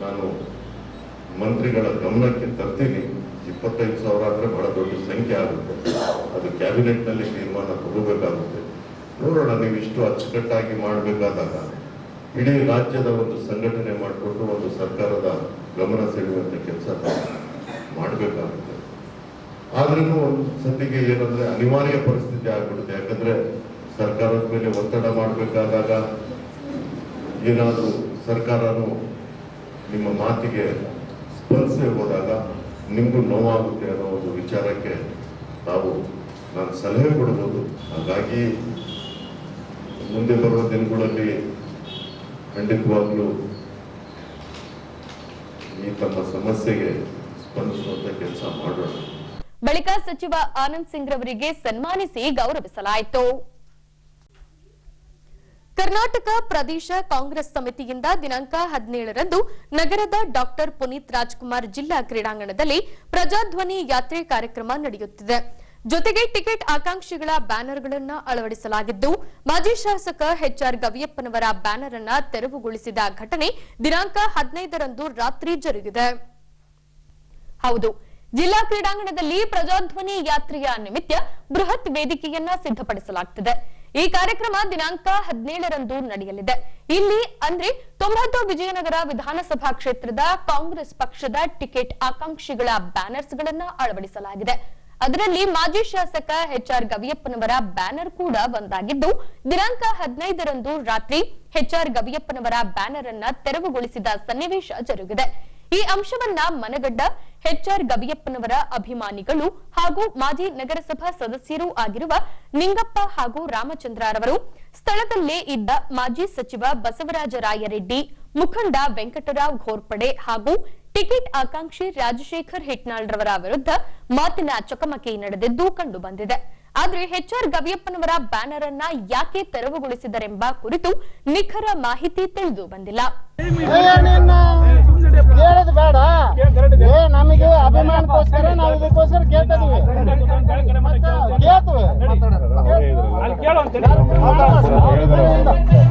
ನಾನು ಮಂತ್ರಿಗಳ ಗಮನಕ್ಕೆ ತರ್ತೀನಿ. 25,000 ಅಂದ್ರೆ ಬಹಳ ದೊಡ್ಡ ಸಂಖ್ಯೆ ಆಗುತ್ತೆ. ಅದು ಕ್ಯಾಬಿನೆಟ್ ನಲ್ಲಿ ತೀರ್ಮಾನ ತಗೋಬೇಕಾಗುತ್ತೆ. ನೋಡೋಣ, ನೀವು ಇಷ್ಟು ಅಚ್ಚುಕಟ್ಟಾಗಿ ಮಾಡಬೇಕಾದಾಗ ಇಡೀ ರಾಜ್ಯದ ಒಂದು ಸಂಘಟನೆ ಮಾಡಿಕೊಂಡು ಒಂದು ಸರ್ಕಾರದ ಗಮನ ಸೆಳೆಯುವಂತ ಕೆಲಸ ಮಾಡಬೇಕಾಗುತ್ತೆ. ಆದ್ರೂ ಒಂದು ಸತಿಗೆ ಏನಂದ್ರೆ ಅನಿವಾರ್ಯ ಪರಿಸ್ಥಿತಿ ಆಗ್ಬಿಡುತ್ತೆ. ಯಾಕಂದ್ರೆ ಸರ್ಕಾರದ ಮೇಲೆ ಒತ್ತಡ ಮಾಡಬೇಕಾದಾಗ ಏನಾದರೂ ಸರ್ಕಾರನು ನಿಮ್ಮ ಮಾತಿಗೆ ಸ್ಪಂದಿಸೇ ಹೋದಾಗ ನಿಮಗೂ ನೋವಾಗುತ್ತೆ ಅನ್ನೋ ಒಂದು ವಿಚಾರಕ್ಕೆ ನಾನು ಸಲಹೆ ಕೊಡಬಹುದು. ಹಾಗಾಗಿ ಮುಂದೆ ಬರುವ ದಿನಗಳಲ್ಲಿ ಖಂಡಿತವಾಗ್ಲೂ ಈ ತಮ್ಮ ಸಮಸ್ಯೆಗೆ ಸ್ಪಂದಿಸುವಂತ ಕೆಲಸ ಮಾಡೋಣ. ಬಳಿಕ ಸಚಿವ ಆನಂದ್ ಸಿಂಗ್ ರವರಿಗೆ ಸನ್ಮಾನಿಸಿ ಗೌರವಿಸಲಾಯಿತು. ಕರ್ನಾಟಕ ಪ್ರದೇಶ ಕಾಂಗ್ರೆಸ್ ಸಮಿತಿಯಿಂದ ದಿನಾಂಕ 17ರಂದು ನಗರದ ಡಾಕ್ಟರ್ ಪುನೀತ್ ರಾಜ್ಕುಮಾರ್ ಜಿಲ್ಲಾ ಕ್ರೀಡಾಂಗಣದಲ್ಲಿ ಪ್ರಜಾಧ್ವನಿ ಯಾತ್ರೆ ಕಾರ್ಯಕ್ರಮ ನಡೆಯುತ್ತಿದೆ. ಜೊತೆಗೆ ಟಿಕೆಟ್ ಆಕಾಂಕ್ಷಿಗಳ ಬ್ಯಾನರ್ಗಳನ್ನು ಅಳವಡಿಸಲಾಗಿದ್ದು, ಮಾಜಿ ಶಾಸಕ ಎಚ್ಆರ್ ಗವಿಯಪ್ಪನವರ ಬ್ಯಾನರ್ ಅನ್ನು ತೆರವುಗೊಳಿಸಿದ ಘಟನೆ ದಿನಾಂಕ 15ರಂದು ರಾತ್ರಿ ಜರುಗಿದೆ. ಹೌದು, ಜಿಲ್ಲಾ ಕ್ರೀಡಾಂಗಣದಲ್ಲಿ ಪ್ರಜಾಧ್ವನಿ ಯಾತ್ರೆಯ ನಿಮಿತ್ತ ಬೃಹತ್ ವೇದಿಕೆಯನ್ನ ಸಿದ್ಧಪಡಿಸಲಾಗುತ್ತಿದೆ. ಈ ಕಾರ್ಯಕ್ರಮ ದಿನಾಂಕ 17ರಂದು ನಡೆಯಲಿದೆ. ಇಲ್ಲಿ ಅಂದ್ರೆ 90 ವಿಜಯನಗರ ವಿಧಾನಸಭಾ ಕ್ಷೇತ್ರದ ಕಾಂಗ್ರೆಸ್ ಪಕ್ಷದ ಟಿಕೆಟ್ ಆಕಾಂಕ್ಷಿಗಳ ಬ್ಯಾನರ್ಸ್ ಗಳನ್ನ ಅಳವಡಿಸಲಾಗಿದೆ. ಅದರಲ್ಲಿ ಮಾಜಿ ಶಾಸಕ HR ಗವಿಯಪ್ಪನವರ ಬ್ಯಾನರ್ ಕೂಡ ಒಂದಾಗಿದ್ದು, ದಿನಾಂಕ 15ರಂದು ರಾತ್ರಿ HR ಗವಿಯಪ್ಪನವರ ಬ್ಯಾನರ್ ಅನ್ನ ತೆರವುಗೊಳಿಸಿದ ಸನ್ನಿವೇಶ ಜರುಗಿದೆ. ಈ ಅಂಶವನ್ನ ಮನಗಂಡ HR ಗವಿಯಪ್ಪನವರ ಅಭಿಮಾನಿಗಳು ಹಾಗೂ ಮಾಜಿ ನಗರಸಭಾ ಸದಸ್ಯರೂ ಆಗಿರುವ ನಿಂಗಪ್ಪ ಹಾಗೂ ರಾಮಚಂದ್ರರವರು, ಸ್ಥಳದಲ್ಲೇ ಇದ್ದ ಮಾಜಿ ಸಚಿವ ಬಸವರಾಜ ರಾಯರೆಡ್ಡಿ, ಮುಖಂಡ ವೆಂಕಟರಾವ್ ಘೋರ್ಪಡೆ ಹಾಗೂ ಟಿಕೆಟ್ ಆಕಾಂಕ್ಷಿ ರಾಜಶೇಖರ್ ಹಿಟ್ನಾಳ್ ರವರ ವಿರುದ್ಧ ಮಾತಿನ ಚಕಮಕಿ ನಡೆದಿದ್ದು ಕಂಡು ಬಂದಿದೆ. ಆದ್ರೆ HR ಗವಿಯಪ್ಪನವರ ಬ್ಯಾನರ್ ಅನ್ನ ಯಾಕೆ ತೆರವುಗೊಳಿಸಿದರೆಂಬ ಕುರಿತು ನಿಖರ ಮಾಹಿತಿ ತಿಳಿದು ಬಂದಿಲ್ಲ. ಬೇಡ, ನಮಗೆ ಅಭಿಮಾನಕ್ಕೋಸ್ಕರ ನಾವು ಇದಕ್ಕೋಸ್ಕರ ಕೇಳ್ತಿದೀವಿ.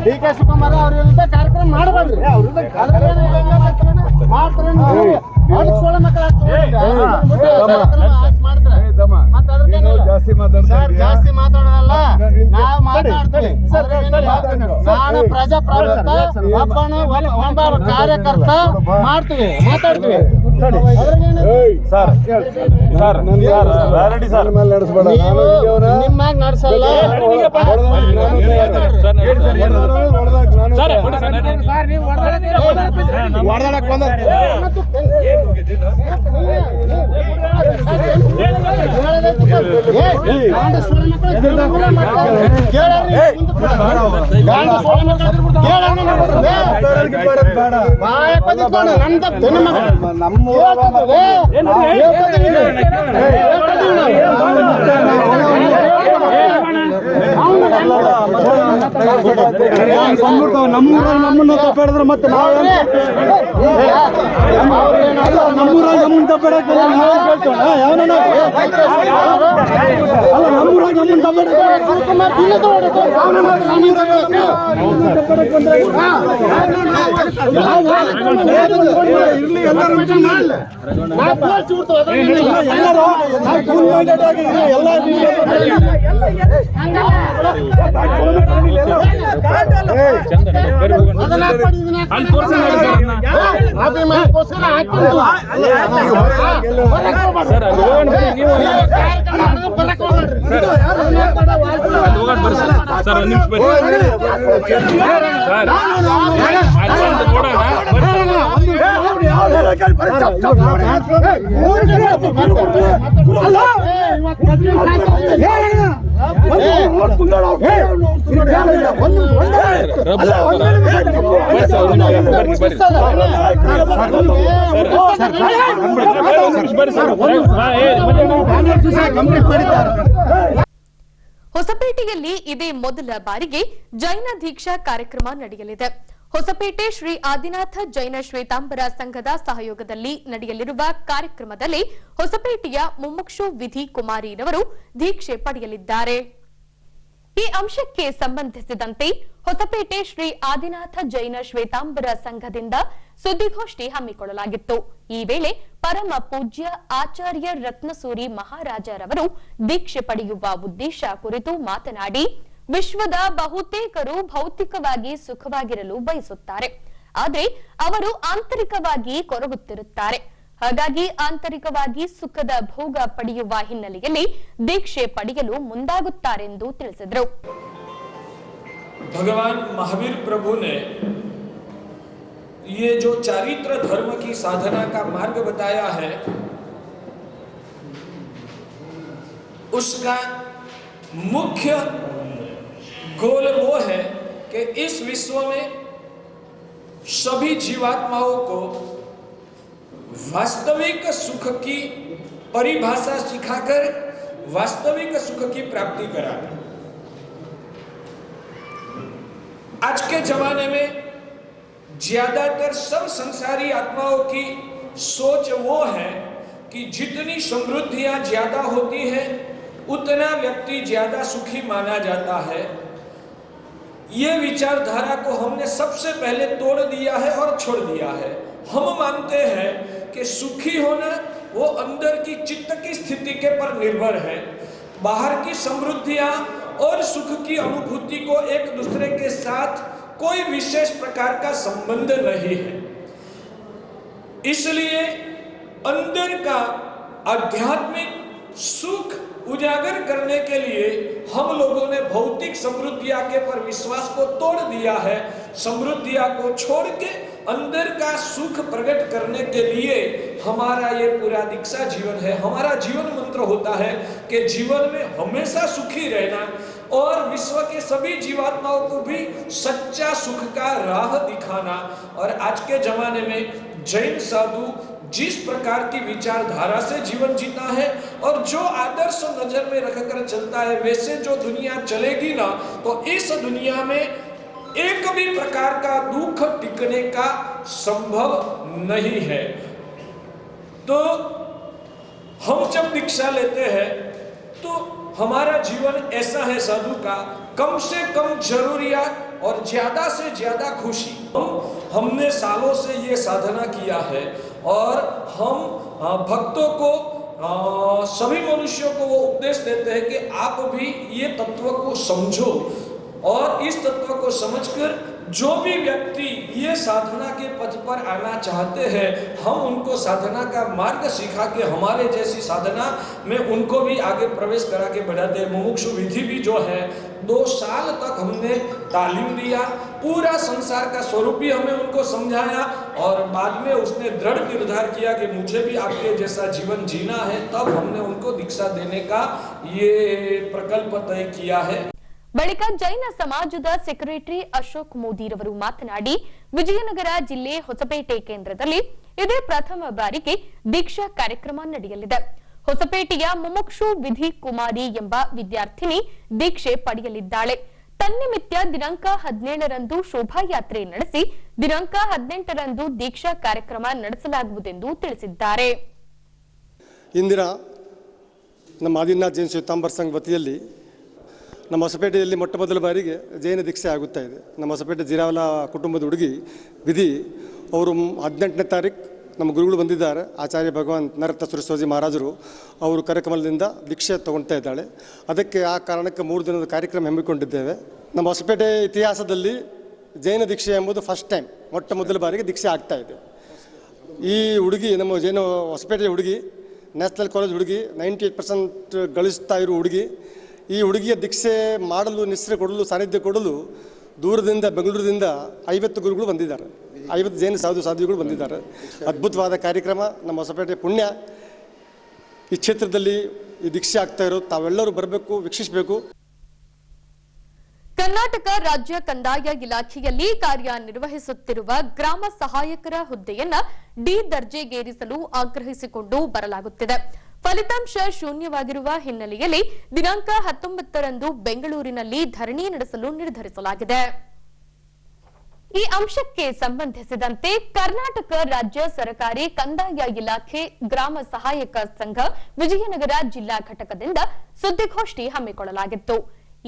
DK ಶಿವಕುಮಾರ್ ಅವ್ರ ವಿರುದ್ಧ ಕಾರ್ಯಕ್ರಮ ಮಾಡಬಾರ್ದು. ಜಾಸ್ತಿ ಮಾತಾಡೋದಲ್ಲ, ನಾವು ಮಾತಾಡ್ತೀವಿ. ನಾನು ಪ್ರಜಾಪ್ರಭುತ್ವ ಒಬ್ಬ ಕಾರ್ಯಕರ್ತ ಮಾಡ್ತೀವಿ, ಮಾತಾಡ್ತೀವಿ. ನಿಮ್ಮಾಗ ನಡೆಸಲ್ಲ. ನಮ್ಮನ್ನ ತಪ್ಪಿಡಿದ್ರೆ ಮತ್ತೆ ನಮ್ಮೂರಾಗ ನಮ್ಮನ್ನ ತಪ್ಪಿಡಕ್ ಹೊಸಪೇಟೆಯಲ್ಲಿ ಇದೇ ಮೊದಲ ಬಾರಿಗೆ ಜೈನ ದೀಕ್ಷಾ ಕಾರ್ಯಕ್ರಮ ನಡೆಯಲಿದೆ. ಹೊಸಪೇಟೆ ಶ್ರೀ ಆದಿನಾಥ ಜೈನ ಶ್ವೇತಾಂಬರ ಸಂಘದ ಸಹಯೋಗದಲ್ಲಿ ನಡೆಯಲಿರುವ ಕಾರ್ಯಕ್ರಮದಲ್ಲಿ ಹೊಸಪೇಟೆಯ ಮುಮುಕ್ಷು ವಿಧಿ ಕುಮಾರಿರವರು ದೀಕ್ಷೆ ಪಡೆಯಲಿದ್ದಾರೆ. ಈ ಅಂಶಕ್ಕೆ ಸಂಬಂಧಿಸಿದಂತೆ ಹೊಸಪೇಟೆ ಶ್ರೀ ಆದಿನಾಥ ಜೈನ ಶ್ವೇತಾಂಬರ ಸಂಘದಿಂದ ಸುದ್ದಿಗೋಷ್ಠಿ ಹಮ್ಮಿಕೊಳ್ಳಲಾಗಿತ್ತು. ಈ ವೇಳೆ ಪರಮ ಪೂಜ್ಯ ಆಚಾರ್ಯ ರತ್ನಸೂರಿ ಮಹಾರಾಜರವರು ದೀಕ್ಷೆ ಪಡೆಯುವ ಉದ್ದೇಶ ಕುರಿತು ಮಾತನಾಡಿ, ವಿಶ್ವದ ಬಹುತೇಕರು ಭೌತಿಕವಾಗಿ ಸುಖವಾಗಿರಲು ಬಯಸುತ್ತಾರೆ, ಆದರೆ ಅವರು ಆಂತರಿಕವಾಗಿ ಕೊರಗುತ್ತಿರುತ್ತಾರೆ. ಹಾಗಾಗಿ ಆಂತರಿಕವಾಗಿ ಸುಖದ ಭೋಗ ಪಡೆಯುವ ಹಿನ್ನೆಲೆಯಲ್ಲಿ ದೀಕ್ಷೆ ಪಡೆಯಲು ಮುಂದಾಗುತ್ತಾರೆಂದು ತಿಳಿಸಿದರು. भगवान महावीर प्रभु ने ये जो चारित्र धर्म की साधना का मार्ग बताया है, उसका मुख्य गोल वो है कि इस विश्व में सभी जीवात्माओं को वास्तविक सुख की परिभाषा सिखाकर वास्तविक सुख की प्राप्ति कराना। आज के जमाने में ज्यादातर सब संसारी आत्माओं की सोच वो है कि जितनी समृद्धियां ज्यादा होती है उतना व्यक्ति ज्यादा सुखी माना जाता है। ये विचारधारा को हमने सबसे पहले तोड़ दिया है और छोड़ दिया है। हम मानते हैं कि सुखी होना वो अंदर की चित्त की स्थिति के पर निर्भर है। बाहर की समृद्धियां और सुख की अनुभूति को एक दूसरे के साथ कोई विशेष प्रकार का संबंध नहीं है। इसलिए अंदर का आध्यात्मिक सुख उजागर करने के लिए हम लोगों ने भौतिक समृद्धिया के पर विश्वास को तोड़ दिया है। समृद्धिया को छोड़ के अंदर का सुख प्रकट करने के लिए हमारा ये पूरा दीक्षा जीवन है। हमारा जीवन मंत्र होता है कि जीवन में हमेशा सुखी रहना और विश्व के सभी जीवात्माओं को भी सच्चा सुख का राह दिखाना। और आज के जमाने में जैन साधु जिस प्रकार की विचारधारा से जीवन जीता है और जो आदर्श नजर में रखकर चलता है, वैसे जो दुनिया चलेगी ना, तो इस दुनिया में एक भी प्रकार का दुख टिकने का संभव नहीं है। तो हम जब दीक्षा लेते हैं तो हमारा जीवन ऐसा है साधु का, कम से कम जरूरियात और ज्यादा से ज्यादा खुशी। हमने सालों से ये साधना किया है और हम भक्तों को सभी मनुष्यों को वो उपदेश देते हैं कि आप भी ये तत्व को समझो और इस तत्व को समझकर जो भी व्यक्ति ये साधना के पथ पर आना चाहते हैं, हम उनको साधना का मार्ग सिखा के हमारे जैसी साधना में उनको भी आगे प्रवेश करा के बढ़ाते हैं। मुमुक्षु विधि भी जो है 2 साल तक हमने तालीम दिया, पूरा संसार का स्वरूप भी हमें उनको समझाया और बाद में उसने दृढ़ निर्धार किया कि मुझे भी आपके जैसा जीवन जीना है। तब हमने उनको दीक्षा देने का ये प्रकल्प तय किया है। ಬಳಿಕ ಜೈನ ಸಮಾಜದ ಸೆಕ್ರೆಟರಿ ಅಶೋಕ್ ಮೋದಿರವರು ಮಾತನಾಡಿ, ವಿಜಯನಗರ ಜಿಲ್ಲೆ ಹೊಸಪೇಟೆ ಕೇಂದ್ರದಲ್ಲಿ ಇದೇ ಪ್ರಥಮ ಬಾರಿಗೆ ದೀಕ್ಷಾ ಕಾರ್ಯಕ್ರಮ ನಡೆಯಲಿದೆ. ಹೊಸಪೇಟೆಯ ಮುಮುಕ್ಷು ವಿಧಿ ಕುಮಾರಿ ಎಂಬ ವಿದ್ಯಾರ್ಥಿನಿ ದೀಕ್ಷೆ ಪಡೆಯಲಿದ್ದಾಳೆ. ತನ್ನಿಮಿತ್ತ ದಿನಾಂಕ 17ರಂದು ಶೋಭಾಯಾತ್ರೆ ನಡೆಸಿ ದಿನಾಂಕ 18ರಂದು ದೀಕ್ಷಾ ಕಾರ್ಯಕ್ರಮ ನಡೆಸಲಾಗುವುದೆಂದು ತಿಳಿಸಿದ್ದಾರೆ. ಇಂದಿನ ನಮ್ಮ ಆದಿನಾಥ್ ಜೈನ ಶ್ವೇತಾಂಬರ ಸಂಘ ವತಿಯಲ್ಲಿ ನಮ್ಮ ಹೊಸಪೇಟೆಯಲ್ಲಿ ಮೊಟ್ಟ ಮೊದಲ ಬಾರಿಗೆ ಜೈನ ದೀಕ್ಷೆ ಆಗುತ್ತಾ ಇದೆ. ನಮ್ಮ ಹೊಸಪೇಟೆ ಜಿರಾವಲ ಕುಟುಂಬದ ಹುಡುಗಿ ವಿಧಿ ಅವರು 18ನೇ ತಾರೀಕು ನಮ್ಮ ಗುರುಗಳು ಬಂದಿದ್ದಾರೆ. ಆಚಾರ್ಯ ಭಗವಾನ್ ನರತ್ತ ಸುರಸ್ವಾಜಿ ಮಹಾರಾಜರು ಅವರು ಕಾರ್ಯಕ್ರಮದಿಂದ ದೀಕ್ಷೆ ತಗೊಳ್ತಾ ಇದ್ದಾಳೆ. ಅದಕ್ಕೆ ಆ ಕಾರಣಕ್ಕೆ 3 ದಿನದ ಕಾರ್ಯಕ್ರಮ ಹಮ್ಮಿಕೊಂಡಿದ್ದೇವೆ. ನಮ್ಮ ಹೊಸಪೇಟೆ ಇತಿಹಾಸದಲ್ಲಿ ಜೈನ ದೀಕ್ಷೆ ಎಂಬುದು ಫಸ್ಟ್ ಟೈಮ್, ಮೊಟ್ಟ ಮೊದಲ ಬಾರಿಗೆ ದೀಕ್ಷೆ ಆಗ್ತಾ ಇದೆ. ಈ ಹುಡುಗಿ ನಮ್ಮ ಜೈನ ಹೊಸಪೇಟೆ ಹುಡುಗಿ, ನ್ಯಾಷನಲ್ ಕಾಲೇಜ್ ಹುಡುಗಿ, 98% ಗಳಿಸ್ತಾ ಇರೋ ಹುಡುಗಿ. ಈ ಹುಡುಗಿಯ ದೀಕ್ಷೆ ಮಾಡಲು, ನಿಸ್ರೆ ಕೊಡಲು, ಸಾನ್ನಿಧ್ಯ ಕೊಡಲು ದೂರದಿಂದ ಬೆಂಗಳೂರಿನಿಂದ 50 ಗುರುಗಳು ಬಂದಿದ್ದಾರೆ, 50 ಜೈನ ಸಾಧುಗಳು ಬಂದಿದ್ದಾರೆ. ಅದ್ಭುತವಾದ ಕಾರ್ಯಕ್ರಮ. ನಮ್ಮ ಹೊಸಪೇಟೆ ಪುಣ್ಯ. ಈ ಕ್ಷೇತ್ರದಲ್ಲಿ ಈ ದೀಕ್ಷೆ ಆಗ್ತಾ ಇರೋದು ತಾವೆಲ್ಲರೂ ಬರಬೇಕು, ವೀಕ್ಷಿಸಬೇಕು. ಕರ್ನಾಟಕ ರಾಜ್ಯ ಕಂದಾಯ ಇಲಾಖೆಯಲ್ಲಿ ಕಾರ್ಯನಿರ್ವಹಿಸುತ್ತಿರುವ ಗ್ರಾಮ ಸಹಾಯಕರ ಹುದ್ದೆಯನ್ನ ಡಿ ದರ್ಜೆಗೇರಿಸಲು ಆಗ್ರಹಿಸಿಕೊಂಡು ಬರಲಾಗುತ್ತಿದೆ. ಫಲಿತಾಂಶ ಶೂನ್ಯವಾಗಿರುವ ಹಿನ್ನೆಲೆಯಲ್ಲಿ ದಿನಾಂಕ 19ರಂದು ಬೆಂಗಳೂರಿನಲ್ಲಿ ಧರಣಿ ನಡೆಸಲು ನಿರ್ಧರಿಸಲಾಗಿದೆ. ಈ ಅಂಶಕ್ಕೆ ಸಂಬಂಧಿಸಿದಂತೆ ಕರ್ನಾಟಕ ರಾಜ್ಯ ಸರ್ಕಾರಿ ಕಂದಾಯ ಇಲಾಖೆ ಗ್ರಾಮ ಸಹಾಯಕ ಸಂಘ ವಿಜಯನಗರ ಜಿಲ್ಲಾ ಘಟಕದಿಂದ ಸುದ್ದಿಗೋಷ್ಠಿ ಹಮ್ಮಿಕೊಳ್ಳಲಾಗಿತ್ತು.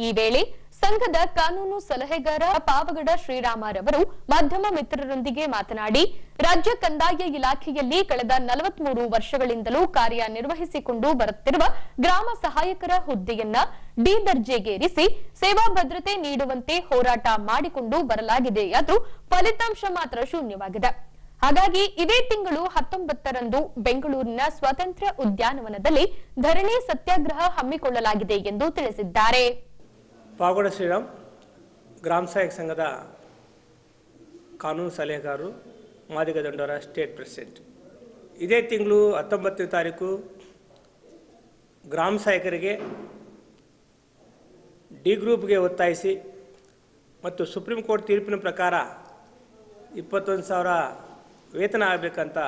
ಈ ವೇಳೆ ಸಂಘದ ಕಾನೂನು ಸಲಹೆಗಾರ ಪಾವಗಡ ಶ್ರೀರಾಮರವರು ಮಾಧ್ಯಮ ಮಿತ್ರರೊಂದಿಗೆ ಮಾತನಾಡಿ, ರಾಜ್ಯ ಕಂದಾಯ ಇಲಾಖೆಯಲ್ಲಿ ಕಳೆದ 43 ವರ್ಷಗಳಿಂದಲೂ ಕಾರ್ಯನಿರ್ವಹಿಸಿಕೊಂಡು ಬರುತ್ತಿರುವ ಗ್ರಾಮ ಸಹಾಯಕರ ಹುದ್ದೆಯನ್ನ ಡಿ ದರ್ಜೆಗೇರಿಸಿ ಸೇವಾ ಭದ್ರತೆ ನೀಡುವಂತೆ ಹೋರಾಟ ಮಾಡಿಕೊಂಡು ಬರಲಾಗಿದೆಯಾದರೂ ಫಲಿತಾಂಶ ಮಾತ್ರ ಶೂನ್ಯವಾಗಿದೆ. ಹಾಗಾಗಿ ಇದೇ ತಿಂಗಳು 19ರಂದು ಬೆಂಗಳೂರಿನ ಸ್ವಾತಂತ್ರ್ಯ ಉದ್ಯಾನವನದಲ್ಲಿ ಧರಣಿ ಸತ್ಯಾಗ್ರಹ ಹಮ್ಮಿಕೊಳ್ಳಲಾಗಿದೆ ಎಂದು ತಿಳಿಸಿದ್ದಾರೆ. ಪಾವಗಡ ಶ್ರೀರಾಮ್ ಗ್ರಾಮ ಸಹಾಯಕ ಸಂಘದ ಕಾನೂನು ಸಲಹೆಗಾರರು, ಮಾದಿಗ ದಂಡೋರ ಸ್ಟೇಟ್ ಪ್ರೆಸಿಡೆಂಟ್. ಇದೇ ತಿಂಗಳು 19ನೇ ತಾರೀಕು ಗ್ರಾಮ ಸಹಾಯಕರಿಗೆ ಡಿ ಗ್ರೂಪ್ಗೆ ಒತ್ತಾಯಿಸಿ ಮತ್ತು ಸುಪ್ರೀಂ ಕೋರ್ಟ್ ತೀರ್ಪಿನ ಪ್ರಕಾರ 21,000 ವೇತನ ಆಗಬೇಕಂತ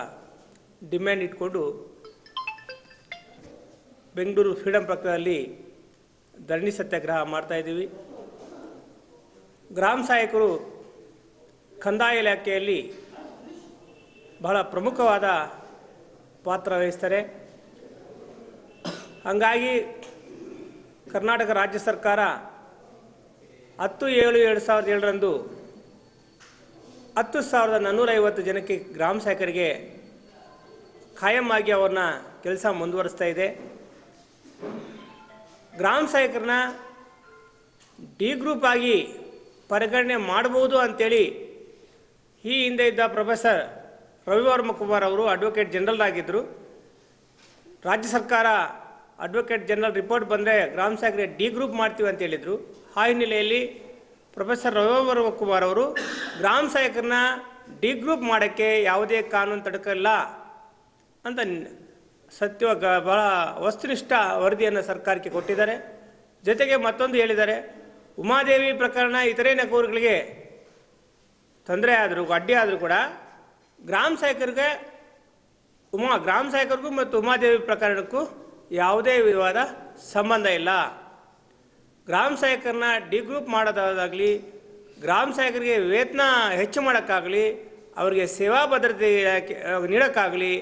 ಡಿಮ್ಯಾಂಡ್ ಇಟ್ಕೊಂಡು ಬೆಂಗಳೂರು ಫ್ರೀಡಮ್ ಪಕ್ಕದಲ್ಲಿ ಧರಣಿ ಸತ್ಯಾಗ್ರಹ ಮಾಡ್ತಾಯಿದ್ದೀವಿ. ಗ್ರಾಮ ಸಹಾಯಕರು ಕಂದಾಯ ಇಲಾಖೆಯಲ್ಲಿ ಬಹಳ ಪ್ರಮುಖವಾದ ಪಾತ್ರ ವಹಿಸ್ತಾರೆ. ಹಾಗಾಗಿ ಕರ್ನಾಟಕ ರಾಜ್ಯ ಸರ್ಕಾರ 10/7/2007ರಂದು 10,450 ಜನಕ್ಕೆ ಗ್ರಾಮ ಸಹಾಯಕರಿಗೆ ಖಾಯಂ ಆಗಿ ಅವ್ರನ್ನ ಕೆಲಸ ಮುಂದುವರಿಸ್ತಾ ಇದೆ. ಗ್ರಾಮ ಸಹಾಯಕರನ್ನ ಡಿ ಗ್ರೂಪ್ ಆಗಿ ಪರಿಗಣನೆ ಮಾಡಬಹುದು ಅಂತೇಳಿ ಈ ಹಿಂದೆ ಇದ್ದ ಪ್ರೊಫೆಸರ್ ರವಿವರ್ಮ ಕುಮಾರ್ ಅವರು ಅಡ್ವೊಕೇಟ್ ಜನರಲ್ ಆಗಿದ್ದರು. ರಾಜ್ಯ ಸರ್ಕಾರ ಅಡ್ವೊಕೇಟ್ ಜನರಲ್ ರಿಪೋರ್ಟ್ ಬಂದರೆ ಗ್ರಾಮ ಸಹಾಯಕರಿಗೆ ಡಿ ಗ್ರೂಪ್ ಮಾಡ್ತೀವಿ ಅಂತ ಹೇಳಿದರು. ಆ ಹಿನ್ನೆಲೆಯಲ್ಲಿ ಪ್ರೊಫೆಸರ್ ರವಿವರ್ಮ ಕುಮಾರ್ ಅವರು ಗ್ರಾಮ ಸಹಾಯಕರನ್ನ ಡಿ ಗ್ರೂಪ್ ಮಾಡೋಕ್ಕೆ ಯಾವುದೇ ಕಾನೂನು ತಡಕಲ್ಲ ಅಂತ ಬಹಳ ವಸ್ತುನಿಷ್ಠ ವರದಿಯನ್ನು ಸರ್ಕಾರಕ್ಕೆ ಕೊಟ್ಟಿದ್ದಾರೆ. ಜೊತೆಗೆ ಮತ್ತೊಂದು ಹೇಳಿದ್ದಾರೆ, ಉಮಾದೇವಿ ಪ್ರಕರಣ ಇತರೆ ನಗರಗಳಿಗೆ ತೊಂದರೆ ಆದರೂ ಅಡ್ಡಿ ಆದರೂ ಕೂಡ ಗ್ರಾಮ ಸಹಾಯಕರಿಗೂ ಮತ್ತು ಉಮಾದೇವಿ ಪ್ರಕರಣಕ್ಕೂ ಯಾವುದೇ ವಿಧವಾದ ಸಂಬಂಧ ಇಲ್ಲ. ಗ್ರಾಮ ಸಹಾಯಕರನ್ನ ಡಿ ಗ್ರೂಪ್ ಮಾಡೋದಾಗಲಿ, ಗ್ರಾಮ ಸಹಾಯಕರಿಗೆ ವೇತನ ಹೆಚ್ಚು ಮಾಡೋಕ್ಕಾಗಲಿ, ಅವರಿಗೆ ಸೇವಾ ಭದ್ರತೆ ನೀಡೋಕ್ಕಾಗಲಿ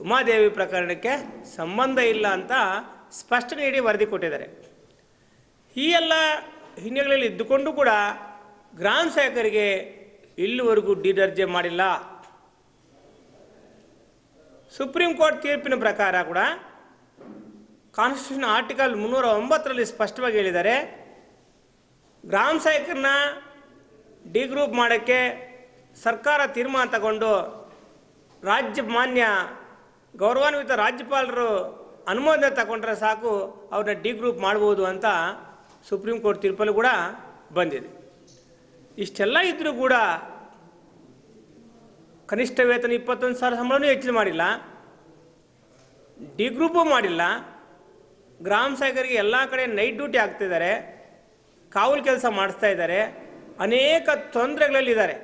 ಉಮಾದೇವಿ ಪ್ರಕರಣಕ್ಕೆ ಸಂಬಂಧ ಇಲ್ಲ ಅಂತ ಸ್ಪಷ್ಟನೆ ನೀಡಿ ವರದಿ ಕೊಟ್ಟಿದ್ದಾರೆ. ಈ ಎಲ್ಲ ಹಿನ್ನೆಲೆಯಲ್ಲಿ ಇದ್ದುಕೊಂಡು ಕೂಡ ಗ್ರಾಮ ಸಹಾಯಕರಿಗೆ ಇಲ್ಲಿವರೆಗೂ ಡಿ ದರ್ಜೆ ಮಾಡಿಲ್ಲ. ಸುಪ್ರೀಂ ಕೋರ್ಟ್ ತೀರ್ಪಿನ ಪ್ರಕಾರ ಕೂಡ ಕಾನ್ಸ್ಟಿಟ್ಯೂಷನ್ ಆರ್ಟಿಕಲ್ 309ರಲ್ಲಿ ಸ್ಪಷ್ಟವಾಗಿ ಹೇಳಿದ್ದಾರೆ, ಗ್ರಾಮ ಸಹಾಯಕರನ್ನ ಡಿ ಗ್ರೂಪ್ ಮಾಡೋಕ್ಕೆ ಸರ್ಕಾರ ತೀರ್ಮಾನ ತಗೊಂಡು ಮಾನ್ಯ ಗೌರವಾನ್ವಿತ ರಾಜ್ಯಪಾಲರು ಅನುಮೋದನೆ ತಗೊಂಡ್ರೆ ಸಾಕು ಅವ್ರನ್ನ ಡಿ ಗ್ರೂಪ್ ಮಾಡ್ಬೋದು ಅಂತ ಸುಪ್ರೀಂ ಕೋರ್ಟ್ ತೀರ್ಪಲ್ಲೂ ಕೂಡ ಬಂದಿದೆ. ಇಷ್ಟೆಲ್ಲ ಇದ್ದರೂ ಕೂಡ ಕನಿಷ್ಠ ವೇತನ 21,000 ಸಂಬಳನೂ ಹೆಚ್ಚು ಮಾಡಿಲ್ಲ, ಡಿ ಗ್ರೂಪು ಮಾಡಿಲ್ಲ. ಗ್ರಾಮ ಸಹಾಯಕರಿಗೆ ಎಲ್ಲ ಕಡೆ ನೈಟ್ ಡ್ಯೂಟಿ ಆಗ್ತಿದ್ದಾರೆ, ಕಾವಲು ಕೆಲಸ ಮಾಡಿಸ್ತಾ ಇದ್ದಾರೆ, ಅನೇಕ ತೊಂದರೆಗಳಲ್ಲಿದ್ದಾರೆ.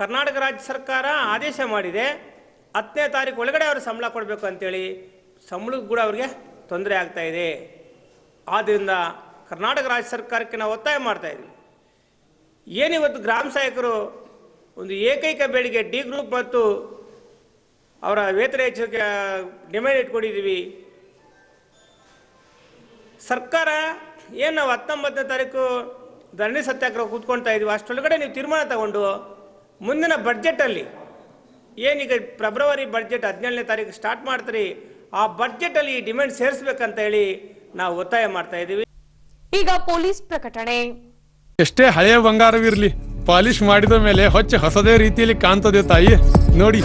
ಕರ್ನಾಟಕ ರಾಜ್ಯ ಸರ್ಕಾರ ಆದೇಶ ಮಾಡಿದೆ 10ನೇ ತಾರೀಕು ಒಳಗಡೆ ಅವರು ಸಂಬಳ ಕೊಡಬೇಕು ಅಂತೇಳಿ, ಸಂಬಳಕ್ಕೂ ಕೂಡ ಅವ್ರಿಗೆ ತೊಂದರೆ ಆಗ್ತಾ ಇದೆ. ಆದ್ದರಿಂದ ಕರ್ನಾಟಕ ರಾಜ್ಯ ಸರ್ಕಾರಕ್ಕೆ ನಾವು ಒತ್ತಾಯ ಮಾಡ್ತಾಯಿದ್ವಿ, ಏನಿವತ್ತು ಗ್ರಾಮ ಸಹಾಯಕರು ಒಂದು ಏಕೈಕ ಬೇಡಿಕೆ ಡಿ ಗ್ರೂಪ್ ಮತ್ತು ಅವರ ವೇತನ ಹೆಚ್ಚಿಗೆ ಡಿಮ್ಯಾಂಡ್ ಇಟ್ಕೊಂಡಿದ್ದೀವಿ. ಸರ್ಕಾರ ಏನು ನಾವು 19ನೇ ತಾರೀಕು ಧರಣಿ ಸತ್ಯಾಗ್ರಹ ಕೂತ್ಕೊಳ್ತಾ ಇದ್ದೀವಿ, ಅಷ್ಟರೊಳಗಡೆ ನೀವು ತೀರ್ಮಾನ ತಗೊಂಡು ಮುಂದಿನ ಬಡ್ಜೆಟಲ್ಲಿ ಏನೀಗ ಫೆಬ್ರವರಿ ಬಡ್ಜೆಟ್ 17ನೇ ತಾರೀಕು ಸ್ಟಾರ್ಟ್ ಮಾಡ್ತೀರಿ, ಆ ಬಡ್ಜೆಟಲ್ಲಿ ಈ ಡಿಮ್ಯಾಂಡ್ ಸೇರಿಸ್ಬೇಕಂತ ಹೇಳಿ ನಾವು ಒತ್ತಾಯ ಮಾಡ್ತಾ ಇದ್ದೀವಿ. ಈಗ ಪೊಲೀಸ್ ಪ್ರಕಟಣೆ. ಎಷ್ಟೇ ಹಳೆಯ ಬಂಗಾರವಿರ್ಲಿ, ಪಾಲಿಶ್ ಮಾಡಿದ ಮೇಲೆ ಹೊಸದೇ ರೀತಿಯಲ್ಲಿ ಕಾಣ್ತದೆ ತಾಯಿ ನೋಡಿ.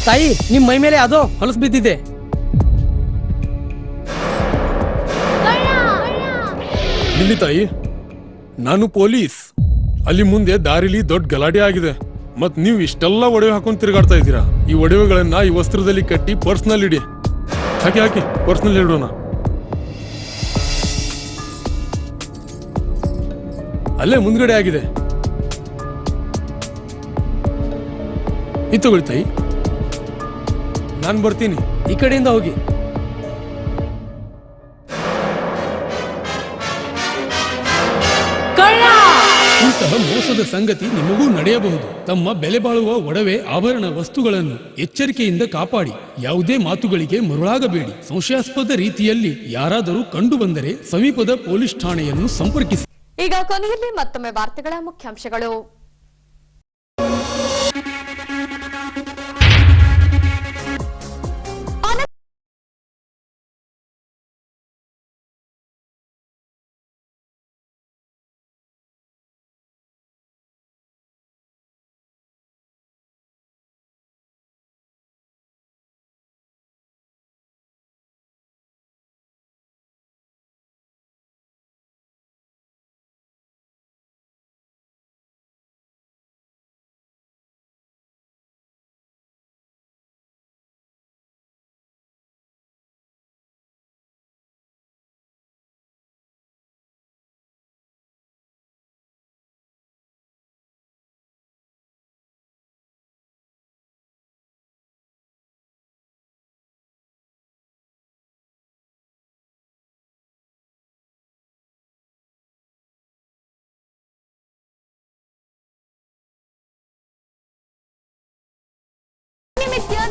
ತಾಯಿ, ನಿಮ್ ಮೈ ಮೇಲೆ ಅದೋ ಹೊಲಸು ಬಿದ್ದಿದೆ. ಇಲ್ಲಿ ತಾಯಿ, ನಾನು ಪೊಲೀಸ್. ಅಲ್ಲಿ ಮುಂದೆ ದಾರಿಲಿ ದೊಡ್ಡ ಗಲಾಟೆ ಆಗಿದೆ, ಮತ್ ನೀವು ಇಷ್ಟೆಲ್ಲ ಒಡವೆ ಹಾಕೊಂಡು ತಿರುಗಾಡ್ತಾ ಇದ್ದೀರಾ. ಈ ಒಡವೆಗಳನ್ನ ಈ ವಸ್ತ್ರದಲ್ಲಿ ಕಟ್ಟಿ ಪರ್ಸ್ನಲ್ಲಿ ಇಡಿ. ಹಾಕಿ ಪರ್ಸ್ನಲ್ಲಿ ಇಡೋಣ. ಅಲ್ಲೇ ಮುಂದ್ಗಡೆ ಆಗಿದೆ. ಇದು ತಗೊಳ್ಳಿ ತಾಯಿ, ನಾನು ಬರ್ತೀನಿ. ಈ ಕಡೆಯಿಂದ ಹೋಗಿ. ಇಂತಹ ಮೋಸದ ಸಂಗತಿ ನಿಮಗೂ ನಡೆಯಬಹುದು. ತಮ್ಮ ಬೆಲೆ ಬಾಳುವ ಒಡವೆ ಆಭರಣ ವಸ್ತುಗಳನ್ನು ಎಚ್ಚರಿಕೆಯಿಂದ ಕಾಪಾಡಿ. ಯಾವುದೇ ಮಾತುಗಳಿಗೆ ಮರುಳಾಗಬೇಡಿ. ಸಂಶಯಾಸ್ಪದ ರೀತಿಯಲ್ಲಿ ಯಾರಾದರೂ ಕಂಡು ಬಂದರೆ ಸಮೀಪದ ಪೊಲೀಸ್ ಠಾಣೆಯನ್ನು ಸಂಪರ್ಕಿಸಿ. ಈಗ ಕೊನೆಯಲ್ಲಿ ಮತ್ತೊಮ್ಮೆ ವಾರ್ತೆಗಳ ಮುಖ್ಯಾಂಶಗಳು.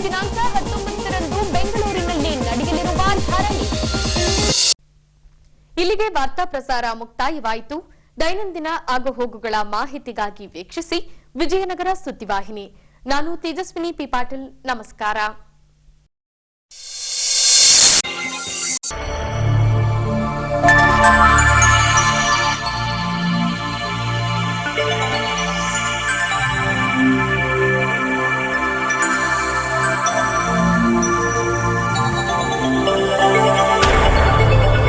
ದಿನಾಂಕ 19ರಂದು ಬೆಂಗಳೂರಿನಲ್ಲಿ ನಡೆಯಲಿರುವ ಧರಣಿ ಇಲ್ಲಿಗೆ ವಾರ್ತಾ ಪ್ರಸಾರ ಮುಕ್ತಾಯವಾಯಿತು. ದೈನಂದಿನ ಆಗುಹೋಗುಗಳ ಮಾಹಿತಿಗಾಗಿ ವೀಕ್ಷಿಸಿ ವಿಜಯನಗರ ಸುದ್ದಿವಾಹಿನಿ. ನಾನು ತೇಜಸ್ವಿನಿ ಪಿ ಪಾಟೀಲ್. ನಮಸ್ಕಾರ.